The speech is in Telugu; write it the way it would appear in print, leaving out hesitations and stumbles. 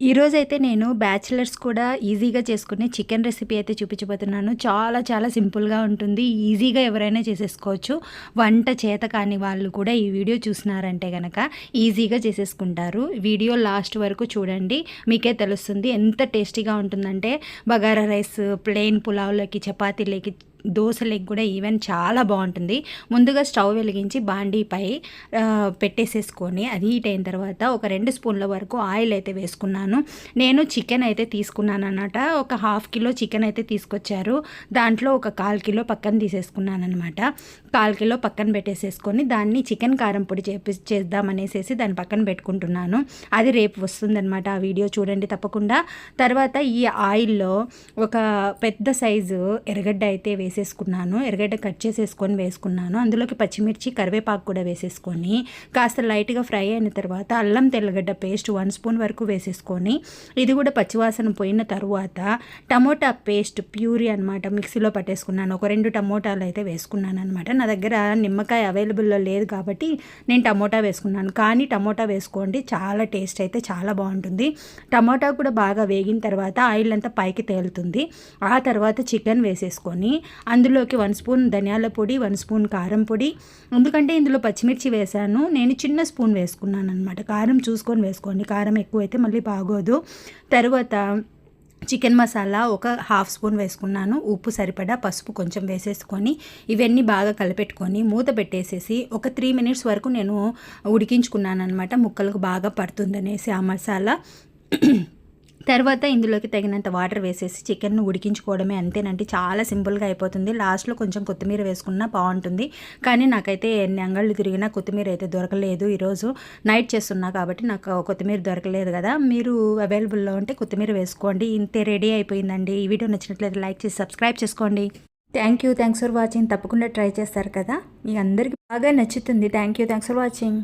ఈరోజైతే నేను బ్యాచిలర్స్ కూడా ఈజీగా చేసుకునే చికెన్ రెసిపీ అయితే చూపించబోతున్నాను. చాలా చాలా సింపుల్‌గా ఉంటుంది. ఈజీగా ఎవరైనా చేసేసుకోవచ్చు. వంట చేత కాని వాళ్ళు కూడా ఈ వీడియో చూసినారంటే గనక ఈజీగా చేసేసుకుంటారు. వీడియో లాస్ట్ వరకు చూడండి. మీకే తెలుస్తుంది ఎంత టేస్టీగా ఉంటుందంటే బగారా రైస్, ప్లెయిన్ పులావ్‌లోకి, చపాతీలోకి, దోసలకి కూడా ఈవెన్ చాలా బాగుంటుంది. ముందుగా స్టవ్ వెలిగించి బాండీపై పెట్టేసేసుకొని అది హీట్ అయిన తర్వాత ఒక 2 స్పూన్ల వరకు ఆయిల్ అయితే వేసుకున్నాను. నేను చికెన్ అయితే తీసుకున్నాను అన్నమాట. ఒక హాఫ్ కిలో చికెన్ అయితే తీసుకొచ్చారు. దాంట్లో ఒక 1/4 కిలో పక్కన తీసేసుకున్నాను అనమాట. 1/4 కిలో పక్కన పెట్టేసేసుకొని దాన్ని చికెన్ కారం పొడి చేద్దామనేసి దాన్ని పక్కన పెట్టుకుంటున్నాను. అది రేపు వస్తుందన్నమాట. ఆ వీడియో చూడండి తప్పకుండా. తర్వాత ఈ ఆయిల్లో ఒక పెద్ద సైజు ఎర్రగడ్డ అయితే వేసేసుకున్నాను. ఎర్రగడ్డ కట్ చేసేసుకొని వేసుకున్నాను. అందులోకి పచ్చిమిర్చి, కరివేపాకు కూడా వేసేసుకొని కాస్త లైట్గా ఫ్రై అయిన తర్వాత అల్లం తెల్లగడ్డ పేస్ట్ 1 స్పూన్ వరకు వేసేసుకొని ఇది కూడా పచ్చివాసన పోయిన తర్వాత టమోటా పేస్ట్ ప్యూరీ అనమాట మిక్సీలో పట్టేసుకున్నాను. ఒక 2 టమోటాలు అయితే వేసుకున్నాను అనమాట. నా దగ్గర నిమ్మకాయ అవైలబుల్లో లేదు కాబట్టి నేను టమోటా వేసుకున్నాను. కానీ టమోటా వేసుకోండి, చాలా టేస్ట్ అయితే చాలా బాగుంటుంది. టమోటా కూడా బాగా వేగిన తర్వాత ఆయిల్ అంతా పైకి తేలుతుంది. ఆ తర్వాత చికెన్ వేసేసుకొని అందులోకి 1 స్పూన్ ధనియాల పొడి, 1 స్పూన్ కారం పొడి, ఎందుకంటే ఇందులో పచ్చిమిర్చి వేసాను. నేను చిన్న స్పూన్ వేసుకున్నాను అనమాట. కారం చూసుకొని వేసుకోండి, కారం ఎక్కువైతే మళ్ళీ బాగోదు. తర్వాత చికెన్ మసాలా ఒక హాఫ్ స్పూన్ వేసుకున్నాను. ఉప్పు సరిపడా, పసుపు కొంచెం వేసేసుకొని ఇవన్నీ బాగా కలిపెట్టుకొని మూత పెట్టేసేసి ఒక 3 మినిట్స్ వరకు నేను ఉడికించుకున్నాను అనమాట. ముక్కలకు బాగా పడుతుందనేసి ఆ మసాలా. తర్వాత ఇందులోకి తగినంత వాటర్ వేసేసి చికెన్ను ఉడికించుకోవడమే, అంతేనండి. చాలా సింపుల్గా అయిపోతుంది. లాస్ట్లో కొంచెం కొత్తిమీర వేసుకున్నా బాగుంటుంది. కానీ నాకైతే ఎన్ని అంగళ్ళు తిరిగినా కొత్తిమీర అయితే దొరకలేదు. ఈరోజు నైట్ చేస్తున్నా కాబట్టి నాకు కొత్తిమీర దొరకలేదు కదా. మీరు అవైలబుల్లో ఉంటే కొత్తిమీర వేసుకోండి. ఇంతే, రెడీ అయిపోయిందండి. ఈ వీడియో నచ్చినట్లయితే లైక్ చేసి సబ్స్క్రైబ్ చేసుకోండి. Thanks for watching. తప్పకుండా ట్రై చేస్తారు కదా, మీ అందరికీ బాగా నచ్చుతుంది. Thanks for watching.